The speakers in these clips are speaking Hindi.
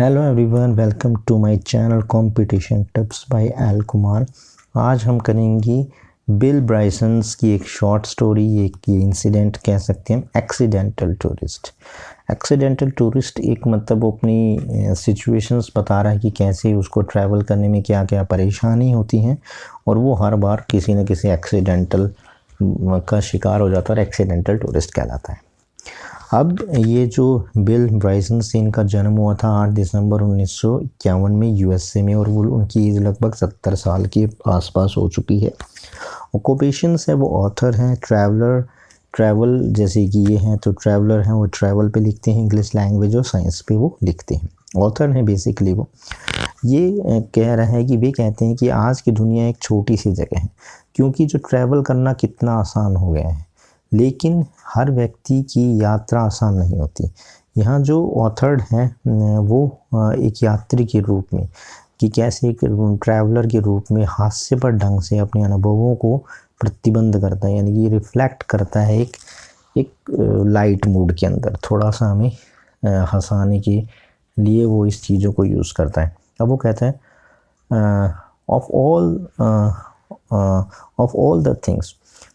Hello everyone, welcome to my channel competition tips by L Kumar. आज हम करेंगे बिल ब्राइसन्स की एक शॉर्ट स्टोरी, एक इंसिडेंट कह सकते हैं। एक्सीडेंटल टूरिस्ट एक मतलब वो अपनी सिचुएशंस बता रहा है कि कैसे उसको ट्रैवल करने में क्या क्या परेशानी होती हैं और वो हर बार किसी न किसी एक्सीडेंटल का शिकार हो जाता है और एक्सीडेंटल टूरिस्ट कहलाता है। अब ये जो बिल ब्राइसन से इनका जन्म हुआ था 8 दिसंबर 1951 में यूएसए में, और वो उनकी एज लगभग 70 साल के आसपास हो चुकी है। ऑक्यूपेशंस है, वो ऑथर हैं, ट्रैवल जैसे कि ये हैं तो ट्रैवलर हैं, वो ट्रैवल पे लिखते हैं, इंग्लिश लैंग्वेज और साइंस पे वो लिखते हैं। ऑथर हैं बेसिकली वो। ये कह रहे हैं कि वे कहते हैं कि आज की दुनिया एक छोटी सी जगह है, क्योंकि जो ट्रैवल करना कितना आसान हो गया है, लेकिन हर व्यक्ति की यात्रा आसान नहीं होती। यहाँ जो ऑथर्ड हैं वो एक यात्री के रूप में, कि कैसे एक ट्रैवलर के रूप में हास्यपर ढंग से अपने अनुभवों को प्रतिबंध करता है, यानी कि रिफ्लेक्ट करता है एक लाइट मूड के अंदर, थोड़ा सा हमें हंसाने के लिए वो इस चीज़ों को यूज़ करता है। अब वो कहता है ऑफ ऑल द थिंग्स,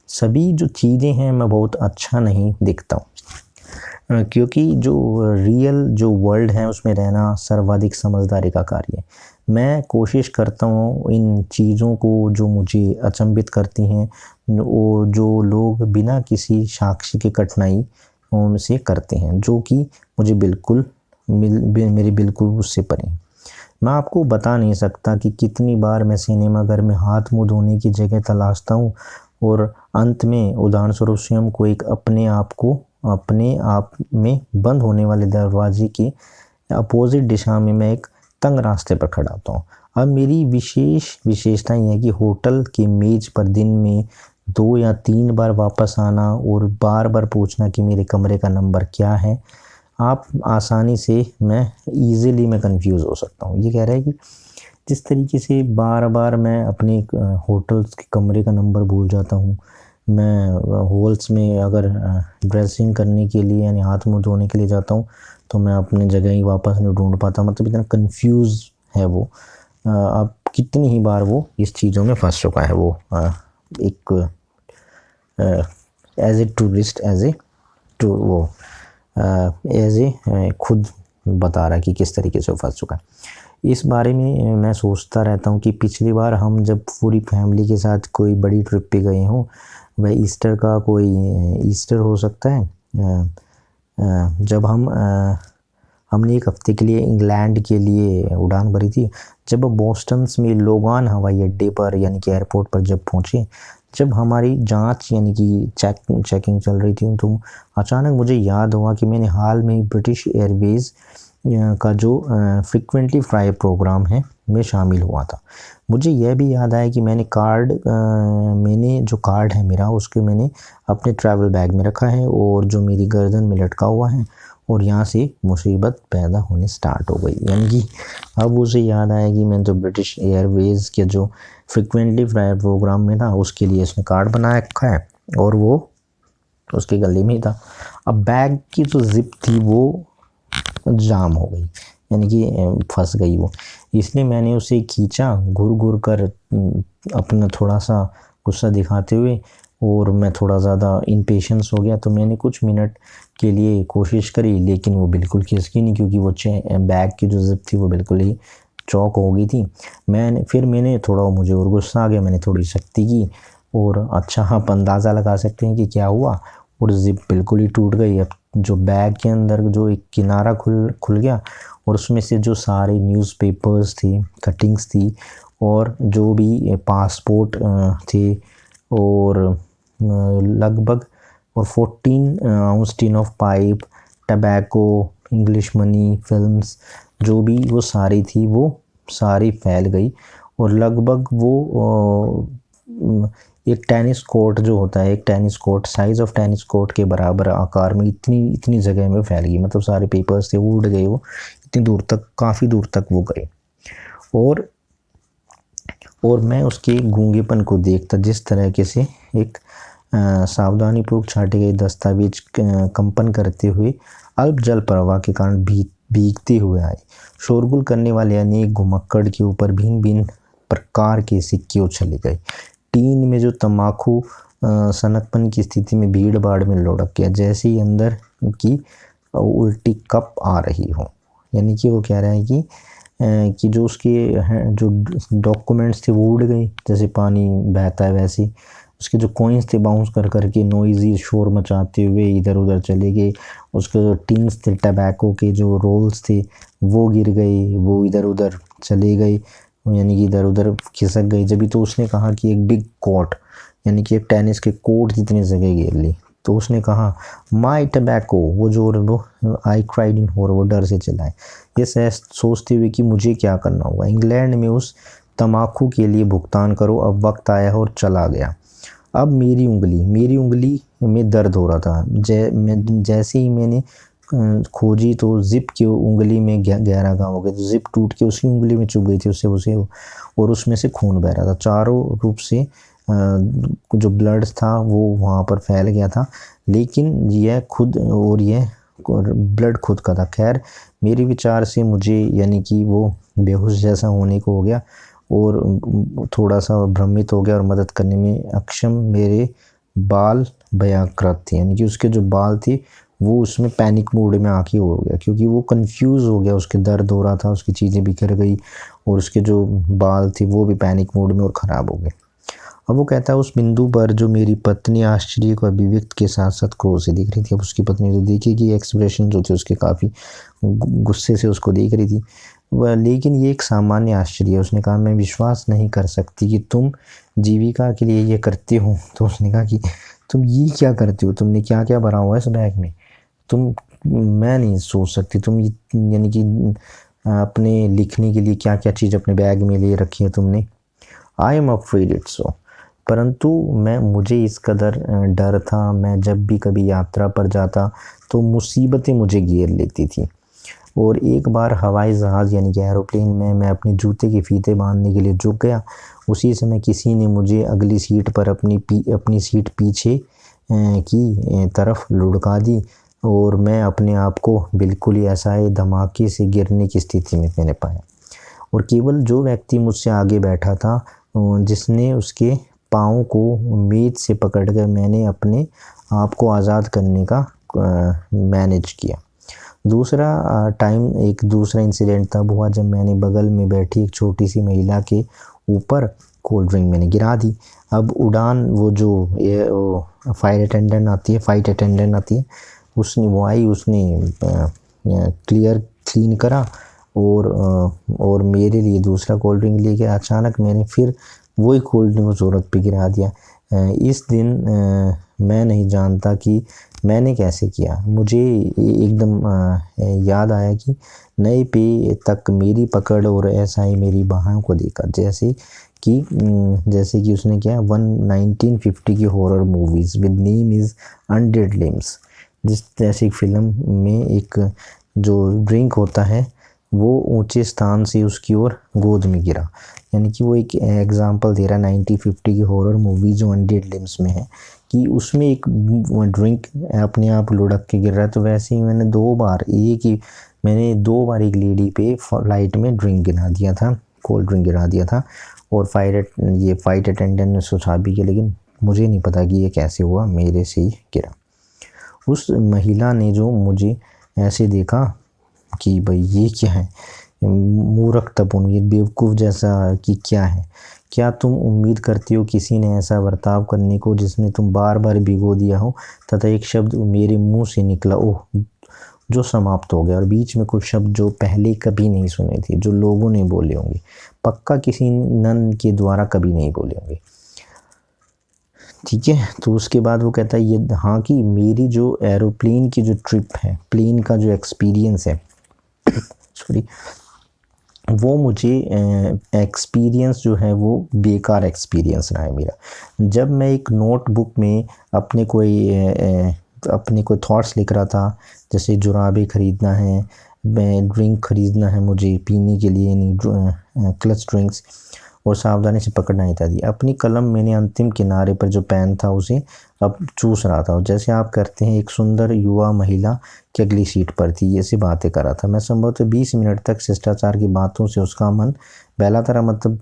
सभी जो चीज़ें हैं मैं बहुत अच्छा नहीं दिखता हूँ, क्योंकि जो रियल जो वर्ल्ड है उसमें रहना सर्वाधिक समझदारी का कार्य है। मैं कोशिश करता हूँ इन चीज़ों को जो मुझे अचंभित करती हैं, वो जो लोग बिना किसी साक्ष्य के कठिनाई से करते हैं, जो कि मुझे मेरे बिल्कुल उससे परे हैं। मैं आपको बता नहीं सकता कि कितनी बार मैं सिनेमा घर में हाथ मुँह धोने की जगह तलाशता हूँ और अंत में उदाहरण स्वरूप स्वयं को एक अपने आप में बंद होने वाले दरवाजे के अपोजिट दिशा में मैं एक तंग रास्ते पर खड़ा होता हूँ। अब मेरी विशेषता ये है कि होटल की मेज पर दिन में 2 या 3 बार वापस आना और बार बार पूछना कि मेरे कमरे का नंबर क्या है। आप आसानी से मैं कंफ्यूज हो सकता हूँ। ये कह रहा है कि जिस तरीके से बार बार मैं अपने होटल्स के कमरे का नंबर भूल जाता हूँ, मैं हॉल्स में अगर ड्रेसिंग करने के लिए यानी हाथ मुँह धोने के लिए जाता हूँ तो मैं अपने जगह ही वापस नहीं ढूंढ पाता। मतलब इतना कंफ्यूज है वो। अब कितनी ही बार वो इस चीज़ों में फंस चुका है वो, एक एज ए टूरिस्ट खुद बता रहा है कि किस तरीके से वो फंस चुका है। इस बारे में मैं सोचता रहता हूँ कि पिछली बार हम जब पूरी फैमिली के साथ कोई बड़ी ट्रिप पे गए हों, वह ईस्टर हो सकता है, जब हमने एक हफ्ते के लिए इंग्लैंड के लिए उड़ान भरी थी। जब बोस्टन में लोगान हवाई अड्डे पर यानी कि एयरपोर्ट पर जब पहुँचे, जब हमारी जांच यानी कि चेकिंग चल रही थी, तो अचानक मुझे याद हुआ कि मैंने हाल में ब्रिटिश एयरवेज़ का जो फ्रीक्वेंटली फ्लाई प्रोग्राम है में शामिल हुआ था। मुझे यह भी याद आया कि मैंने जो कार्ड है मेरा, उसके मैंने अपने ट्रैवल बैग में रखा है और जो मेरी गर्दन में लटका हुआ है, और यहाँ से मुसीबत पैदा होने स्टार्ट हो गई। यानी कि अब उसे याद आया कि मैंने तो ब्रिटिश एयरवेज़ के जो फ्रीक्वेंटली फ्लाई प्रोग्राम में था उसके लिए इसने कार्ड बना रखा है और वो उसके गले में ही था। अब बैग की जो जिप थी वो जाम हो गई, यानी कि फंस गई वो। इसलिए मैंने उसे खींचा घुर कर, अपना थोड़ा सा गुस्सा दिखाते हुए, और मैं थोड़ा ज़्यादा इम्पेशेंस हो गया तो मैंने कुछ मिनट के लिए कोशिश करी, लेकिन वो बिल्कुल खिसकी नहीं, क्योंकि वो बैग की जो जिप थी वो बिल्कुल ही चौक हो गई थी। मैंने थोड़ा, मुझे और गुस्सा आ गया, मैंने थोड़ी सख्ती की और अच्छा आप अंदाज़ा लगा सकते हैं कि क्या हुआ, और जिप बिल्कुल ही टूट गई। अब जो बैग के अंदर जो एक किनारा खुल गया और उसमें से जो सारे न्यूज़पेपर्स थे, कटिंग्स थी, और जो भी पासपोर्ट थे, और लगभग 14 ounce tin of pipe, tobacco, English money, films, जो भी वो सारी थी वो सारी फैल गई। और लगभग वो एक टेनिस कोर्ट जो होता है, एक tennis court, size of tennis court के बराबर आकार में इतनी जगह में फैल गई। मतलब सारे पेपर्स थे वो उड़ गए, वो इतनी दूर तक, काफ़ी दूर तक वो गए। और मैं उसके गूंगेपन को देखता, जिस तरीके से एक सावधानीपूर्वक छाटे गए दस्तावेज कंपन करते हुए अल्प जल प्रवाह के कारण भीगते हुए आए। शोरगुल करने वाले अनेक घुमक्कड़ के ऊपर भिन्न भिन्न प्रकार के सिक्के उछले गए। टीन में जो तम्बाकू सनकपन की स्थिति में भीड़ भाड़ में लुढ़क गया, जैसे ही अंदर की उल्टी कप आ रही हो। यानी कि वो कह रहा है कि जो उसके जो डॉक्यूमेंट्स थे वो उड़ गए, जैसे पानी बहता है वैसे। उसके जो कॉइन्स थे बाउंस कर करके नॉइजी शोर मचाते हुए इधर उधर चले गए। उसके जो टिन्स थे टबैको के जो रोल्स थे वो गिर गए, वो इधर उधर चले गए, यानी कि इधर उधर खिसक गई। जब तो उसने कहा कि एक बिग कॉट, यानी कि एक टेनिस के कोर्ट जितनी जगह घेर ली। तो उसने कहा माई टबैको, वो जो आई क्राइड इन हॉरर, वो डर से चिल्लाए। ये सोचते हुए कि मुझे क्या करना होगा। इंग्लैंड में उस तम्बाकू के लिए भुगतान करो, अब वक्त आया है। और चला गया। अब मेरी उंगली में दर्द हो रहा था। जैसे ही मैंने खोजी तो जिप की उंगली में गहरा घाव हो गया। तो जिप टूट के उसकी उंगली में चुभ गई थी उससे और उसमें से खून बह रहा था। चारों रूप से जो ब्लड था वो वहाँ पर फैल गया था, लेकिन यह ब्लड खुद का था। खैर मेरे विचार से मुझे यानी कि वो बेहोश जैसा होने को हो गया और थोड़ा सा भ्रमित हो गया और मदद करने में अक्षम। मेरे बाल भयाक्रत थे, यानी कि उसके जो बाल थे वो उसमें पैनिक मोड में आके हो गया, क्योंकि वो कंफ्यूज हो गया। उसके दर्द हो रहा था, उसकी चीज़ें बिखर गई और उसके जो बाल थे वो भी पैनिक मोड में और ख़राब हो गए। अब वो कहता है उस बिंदु पर जो मेरी पत्नी आश्चर्य को अभिव्यक्त के साथ साथ क्रोध से देख रही थी। अब उसकी पत्नी तो देखी एक्सप्रेशन जो थे उसके काफ़ी गुस्से से उसको देख रही थी वह, लेकिन ये एक सामान्य आश्चर्य है। उसने कहा मैं विश्वास नहीं कर सकती कि तुम जीविका के लिए ये करते हो। तो उसने कहा कि तुम ये क्या करते हो, तुमने क्या क्या भरा हुआ है इस बैग में, मैं नहीं सोच सकती। तुम यानी कि अपने लिखने के लिए क्या क्या चीज़ अपने बैग में ले रखी है तुमने। I am afraid it's so, परंतु मुझे इस कदर डर था। मैं जब भी कभी यात्रा पर जाता तो मुसीबतें मुझे घेर लेती थी। और एक बार हवाई जहाज़ यानी कि एरोप्लेन में मैं अपने जूते के फीते बांधने के लिए झुक गया। उसी समय किसी ने मुझे अगली सीट पर अपनी सीट पीछे की तरफ लुढ़का दी और मैं अपने आप को बिल्कुल ही ऐसा धमाके से गिरने की स्थिति में मैंने पाया। और केवल जो व्यक्ति मुझसे आगे बैठा था जिसने उसके पाँव को मेज से पकड़कर मैंने अपने आप को आज़ाद करने का मैनेज किया। एक दूसरा इंसिडेंट तब हुआ जब मैंने बगल में बैठी एक छोटी सी महिला के ऊपर कोल्ड ड्रिंक मैंने गिरा दी। अब उड़ान वो फाइट अटेंडेंट आती है उसने क्लीन करा और मेरे लिए दूसरा कोल्ड ड्रिंक लेके अचानक मैंने फिर वही कोल्ड ड्रिंक उस औरत पे गिरा दिया। इस दिन मैं नहीं जानता कि मैंने कैसे किया। मुझे एकदम याद आया कि नए पे तक मेरी पकड़ और ऐसा ही मेरी बाहों को देखा, जैसे कि उसने क्या 1950 की horror movies with name is undead limbs, जैसे फिल्म में एक जो ड्रिंक होता है वो ऊंचे स्थान से उसकी ओर गोद में गिरा। यानी कि वो एक एग्जांपल दे रहा है 1950 की हॉरर मूवी जो अनडेड लिम्स में है कि उसमें एक ड्रिंक अपने आप लुढ़क के गिर रहा है। तो वैसे ही मैंने दो बार एक लेडी पे फ्लाइट में ड्रिंक गिरा दिया था, कोल्ड ड्रिंक गिरा दिया था और फाइट अटेंडेंट ने सुझाव भी किया, लेकिन मुझे नहीं पता कि ये कैसे हुआ, मेरे से ही गिरा। उस महिला ने जो मुझे ऐसे देखा कि भाई ये क्या है, मूर्खतापूर्ण, ये बेवकूफ़ जैसा कि क्या है। क्या तुम उम्मीद करती हो किसी ने ऐसा बर्ताव करने को जिसने तुम बार बार भिगो दिया हो। तथा एक शब्द मेरे मुंह से निकला, ओह, जो समाप्त हो गया, और बीच में कुछ शब्द जो पहले कभी नहीं सुने थे, जो लोगों ने बोले होंगे, पक्का किसी नन के द्वारा कभी नहीं बोले होंगे। ठीक है, तो उसके बाद वो कहता है ये हाँ कि मेरी जो एरोप्लेन की जो ट्रिप है, प्लेन का जो एक्सपीरियंस है सॉरी, वो मुझे एक्सपीरियंस जो है वो बेकार एक्सपीरियंस रहा है मेरा। जब मैं एक नोटबुक में अपने कोई थॉट्स लिख रहा था, जैसे जुराबे ख़रीदना है, ड्रिंक ख़रीदना है मुझे पीने के लिए, क्लच ड्रिंक्स, और सावधानी से पकड़ना इत्यादि। अपनी कलम मैंने अंतिम किनारे पर जो पेन था उसे अब चूस रहा था, और जैसे आप करते हैं एक सुंदर युवा महिला की अगली सीट पर थी, ये सी बातें कर रहा था मैं। संभवतः 20 मिनट तक शिष्टाचार की बातों से उसका मन बहलाता रहा, मतलब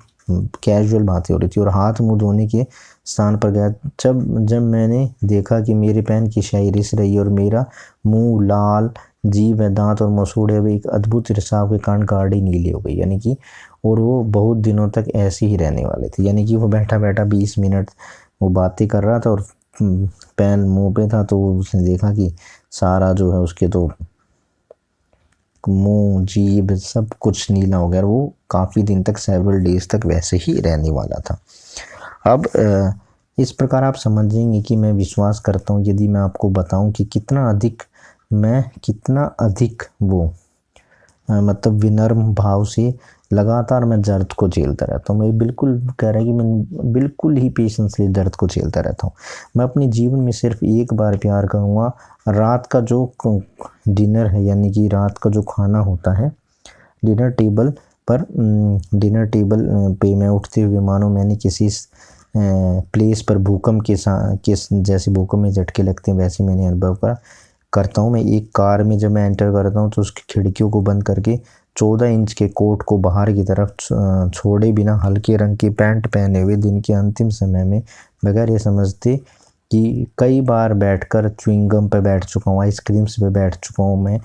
कैजुअल बातें हो रही थी, और हाथ मुंह धोने के स्थान पर गया जब मैंने देखा कि मेरे पेन की स्याही रिस रही और मेरा मुंह लाल, जीभ व दांत और मसूड़े हुए एक अद्भुत रिसाव के कारण गाढ़ी नीली हो गई, यानी कि और वो बहुत दिनों तक ऐसे ही रहने वाले थे। यानी कि वो बैठा बैठा 20 मिनट वो बातें कर रहा था और पेन मुंह पे था, तो उसने देखा कि सारा जो है उसके तो मुंह जीभ सब कुछ नीला हो गया, और वो काफ़ी दिन तक, सेवरल डेज तक वैसे ही रहने वाला था। अब इस प्रकार आप समझेंगे कि मैं विश्वास करता हूँ यदि मैं आपको बताऊँ कि कितना अधिक वो मतलब विनम्र भाव से लगातार मैं दर्द को झेलता रहता हूँ। मैं बिल्कुल कह रहा है कि मैं बिल्कुल ही पेशेंसली दर्द को झेलता रहता हूँ। मैं अपने जीवन में सिर्फ एक बार प्यार करूँगा। रात का जो डिनर है, यानी कि रात का जो खाना होता है डिनर टेबल पे मैं उठते हुए मानो मैंने किसी प्लेस पर भूकंप के जैसे भूकंप में झटके लगते हैं वैसे मैंने अनुभव करता हूँ। मैं एक कार में जब मैं एंटर करता हूँ तो उसकी खिड़कियों को बंद करके 14 इंच के कोट को बाहर की तरफ छोड़े बिना हल्के रंग की पैंट पहने हुए दिन के अंतिम समय में बगैर ये समझते कि कई बार बैठकर च्युइंगम पे बैठ चुका हूँ, आइसक्रीम्स पे बैठ चुका हूँ मैं,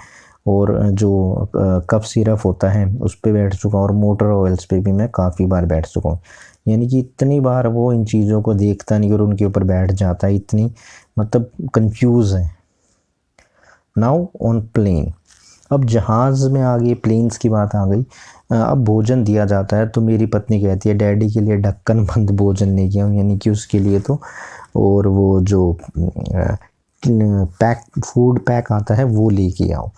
और जो कप सिरप होता है उस पे बैठ चुका हूँ, और मोटर ऑयल्स पे भी मैं काफ़ी बार बैठ चुका हूँ। यानी कि इतनी बार वो इन चीज़ों को देखता नहीं और उनके ऊपर बैठ जाता है, इतनी मतलब कंफ्यूज है। नाउ ऑन प्लेन, अब जहाज़ में आ गई, प्लेन्स की बात आ गई। अब भोजन दिया जाता है तो मेरी पत्नी कहती है डैडी के लिए ढक्कन बंद भोजन लेके आऊँ, यानी कि उसके लिए तो, और वो जो फूड पैक आता है वो लेके आओ।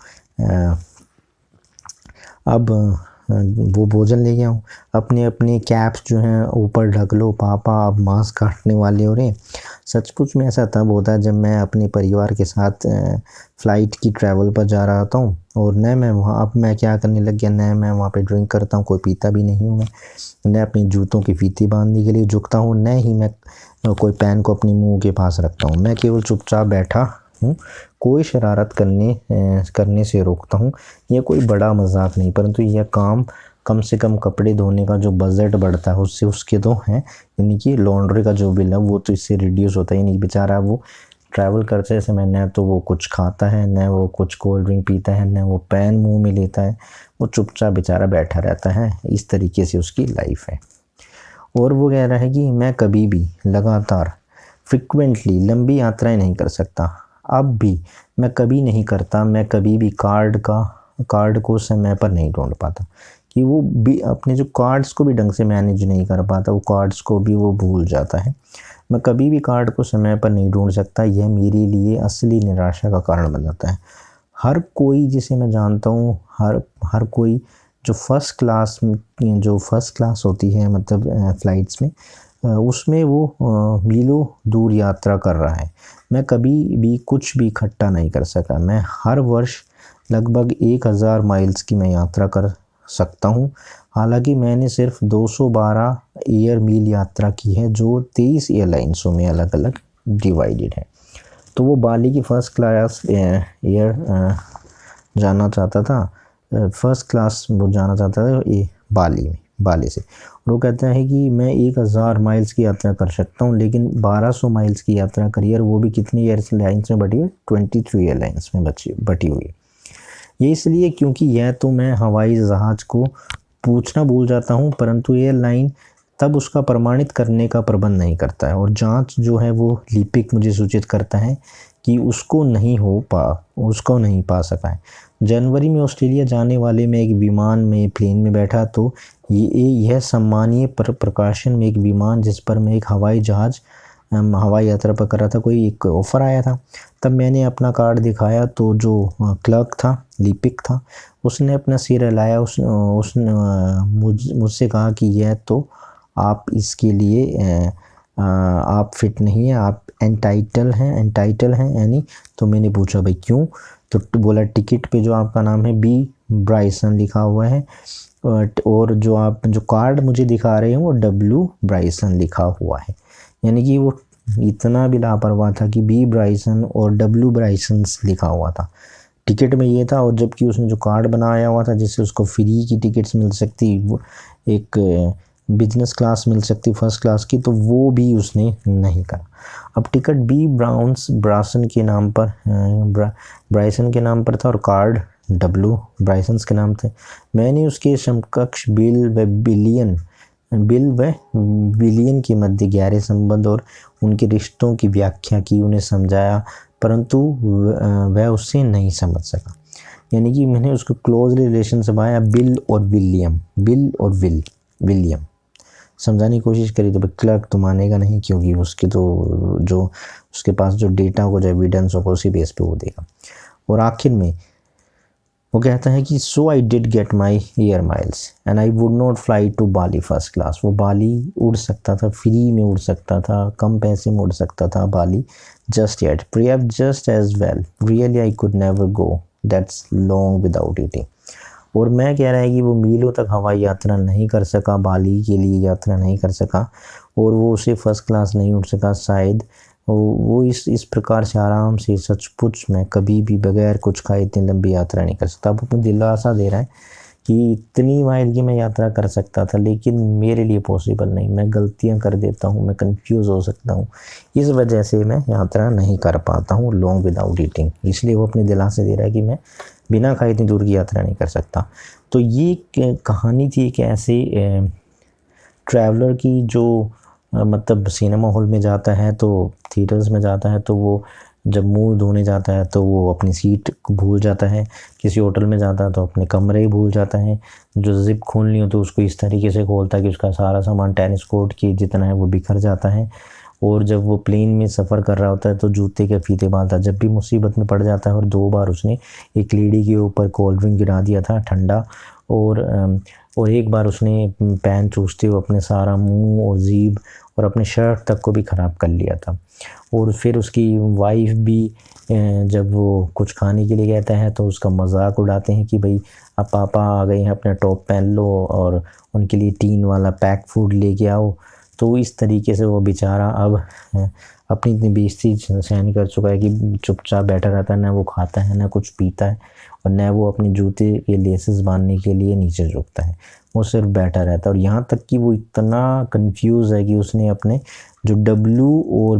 अब वो भोजन ले गया हूँ। अपने अपने कैप्स जो हैं ऊपर ढक लो पापा, अब मांस काटने वाले हो रहे। सचमुच में ऐसा तब होता है जब मैं अपने परिवार के साथ फ़्लाइट की ट्रैवल पर जा रहा था, और न मैं वहाँ, अब मैं क्या करने लग गया, न मैं वहाँ पे ड्रिंक करता हूँ, कोई पीता भी नहीं हूँ मैं, न अपने जूतों की फीती बांधने के लिए झुकता हूँ, न ही मैं कोई पेन को अपने मुँह के पास रखता हूँ। मैं केवल चुपचाप बैठा हूँ, कोई शरारत करने से रोकता हूँ। यह कोई बड़ा मजाक नहीं, परंतु यह काम कम से कम कपड़े धोने का जो बजट बढ़ता है उससे उसके तो हैं, यानी कि लॉन्ड्री का जो बिल है वो तो इससे रिड्यूस होता है। नहीं बेचारा वो ट्रैवल करते समय न तो वो कुछ खाता है, न वो कुछ कोल्ड ड्रिंक पीता है, न वो पेन मुंह में लेता है, वो चुपचाप बेचारा बैठा रहता है। इस तरीके से उसकी लाइफ है। और वो कह रहा है कि मैं कभी भी लगातार फ्रिक्वेंटली लंबी यात्राएं नहीं कर सकता। अब भी मैं कभी नहीं करता। मैं कभी भी कार्ड को समय पर नहीं ढूंढ पाता, कि वो भी अपने जो कार्ड्स को भी ढंग से मैनेज नहीं कर पाता, वो कार्ड्स को भी वो भूल जाता है। मैं कभी भी कार्ड को समय पर नहीं ढूंढ सकता। यह मेरे लिए असली निराशा का कारण बन जाता है। हर कोई जिसे मैं जानता हूँ, हर कोई जो फर्स्ट क्लास होती है, मतलब फ़्लाइट्स में, उसमें वो मीलों दूर यात्रा कर रहा है। मैं कभी भी कुछ भी इकट्ठा नहीं कर सका। मैं हर वर्ष लगभग 1000 माइल्स की मैं यात्रा कर सकता हूँ। हालांकि मैंने सिर्फ 212 एयर मील यात्रा की है, जो 23 एयरलाइंसों में अलग अलग डिवाइडेड है। तो वो बाली की फ़र्स्ट क्लास एयर जाना चाहता था, फर्स्ट क्लास वो जाना चाहता था ये बाली से। और वो कहता है कि मैं 1000 माइल्स की यात्रा कर सकता हूँ, लेकिन 1200 माइल्स की यात्रा करी, और वो भी कितनी एयरलाइंस में बटी हुई, 23 एयरलाइंस में बटी हुई। ये इसलिए क्योंकि यह तो मैं हवाई जहाज़ को पूछना भूल जाता हूँ, परंतु एयरलाइन तब उसका प्रमाणित करने का प्रबंध नहीं करता है, और जांच जो है वो लिपिक मुझे सूचित करता है कि उसको नहीं पा सका है। जनवरी में ऑस्ट्रेलिया जाने वाले मैं एक विमान में, प्लेन में बैठा, तो यह सम्मानीय प्रकाशन में एक विमान जिस पर मैं एक हवाई यात्रा पर कर रहा था, कोई एक ऑफ़र आया था। तब मैंने अपना कार्ड दिखाया तो जो क्लर्क था, लिपिक था, उसने अपना सिर हिलाया। उसने मुझसे कहा कि यह तो आप इसके लिए आप फिट नहीं है, आप एंटाइटल हैं यानी। तो मैंने पूछा भाई क्यों? तो बोला टिकट पे जो आपका नाम है बी ब्राइसन लिखा हुआ है, और जो आप जो कार्ड मुझे दिखा रहे हैं वो W ब्राइसन लिखा हुआ है, यानी कि वो इतना भी लापरवाह था कि B ब्राइसन और W ब्राइसन लिखा हुआ था टिकट में ये था। और जबकि उसने जो कार्ड बनाया हुआ था जिससे उसको फ्री की टिकट्स मिल सकती, वो एक बिजनेस क्लास मिल सकती फर्स्ट क्लास की, तो वो भी उसने नहीं करा। अब टिकट B ब्राइसन के नाम पर ब्राइसन के नाम पर था और कार्ड W ब्राइसन के नाम थे। मैंने उसके समकक्ष बिल व विलियन के मध्य गहरे संबंध और उनके रिश्तों की व्याख्या की, उन्हें समझाया, परंतु वह उससे नहीं समझ सका। यानी कि मैंने उसको क्लोजली रिलेशन से पाया बिल और विलियम समझाने की कोशिश करी, तो क्लर्क तो मानेगा नहीं, क्योंकि उसके तो जो उसके पास जो डेटा होगा, जो एविडेंस होगा, उसी बेस पे वो देगा। और आखिर में वो कहता है कि so I did get my air miles and I would not fly to Bali first class. वो बाली उड़ सकता था, फ्री में उड़ सकता था, कम पैसे में उड़ सकता था Bali, just yet perhaps just as well really I could never go that's long without eating। और मैं कह रहा है कि वो मीलों तक हवाई यात्रा नहीं कर सका, बाली के लिए यात्रा नहीं कर सका, और वो उसे फर्स्ट क्लास नहीं उड़ सका, शायद वो इस प्रकार से आराम से सचमुच में कभी भी बगैर कुछ खाए इतनी लंबी यात्रा नहीं कर सकता। अब अपने दिलासा दे रहा है कि इतनी माइल की मैं यात्रा कर सकता था, लेकिन मेरे लिए पॉसिबल नहीं, मैं गलतियां कर देता हूं, मैं कंफ्यूज हो सकता हूं, इस वजह से मैं यात्रा नहीं कर पाता हूं लॉन्ग विदाउट ईटिंग। इसलिए वो अपने दिलासे दे रहा है कि मैं बिना खाए इतनी दूर की यात्रा नहीं कर सकता। तो ये कहानी थी कि ऐसे ट्रैवलर की जो मतलब सिनेमा हॉल में जाता है, तो थिएटर्स में जाता है, तो वो जब मुंह धोने जाता है तो वो अपनी सीट भूल जाता है, किसी होटल में जाता है तो अपने कमरे भूल जाता है, जो जिप खोलनी हो तो उसको इस तरीके से खोलता है कि उसका सारा सामान टेनिस कोर्ट की जितना है वो बिखर जाता है। और जब वो प्लेन में सफ़र कर रहा होता है तो जूते के फीते बांधता है। जब भी मुसीबत में पड़ जाता है, और 2 बार उसने एक लेडी के ऊपर कोल्ड ड्रिंक गिरा दिया था ठंडा, और एक बार उसने पैन चूसते हुए अपने सारा मुंह और जीभ और अपने शर्ट तक को भी ख़राब कर लिया था। और फिर उसकी वाइफ भी जब वो कुछ खाने के लिए कहता है तो उसका मजाक उड़ाते हैं कि भाई अब पापा आ गए हैं, अपना टॉप पहन लो और उनके लिए टीन वाला पैक फूड लेके आओ। तो इस तरीके से वो बेचारा अब अपनी इतनी बेइज्जती सहन कर चुका है कि चुपचाप बैठा रहता है, ना वो खाता है ना कुछ पीता है, और न वो अपने जूते के लेसेस बांधने के लिए नीचे झुकता है, वो सिर्फ बैठा रहता है। और यहाँ तक कि वो इतना कंफ्यूज है कि उसने अपने जो W और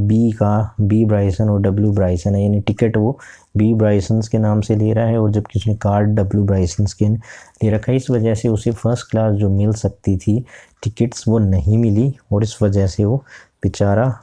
B ब्राइसन और W ब्राइसन है, यानी टिकट वो B ब्राइसन के नाम से ले रहा है, और जबकि उसने कार्ड W ब्राइसन के ले रखा है। इस वजह से उसे फर्स्ट क्लास जो मिल सकती थी टिकट्स वो नहीं मिली, और इस वजह से वो बेचारा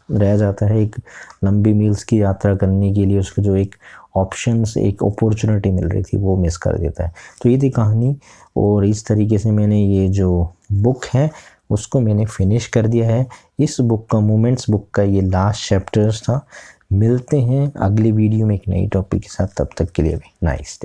रह जाता है। एक लंबी मील्स की यात्रा करने के लिए उसको जो एक ऑप्शंस, एक अपॉर्चुनिटी मिल रही थी, वो मिस कर देता है। तो ये थी कहानी, और इस तरीके से मैंने ये जो बुक है उसको मैंने फिनिश कर दिया है। इस बुक का मोमेंट्स बुक का ये लास्ट चैप्टर्स था। मिलते हैं अगली वीडियो में एक नई टॉपिक के साथ, तब तक के लिए भी नाइस डे।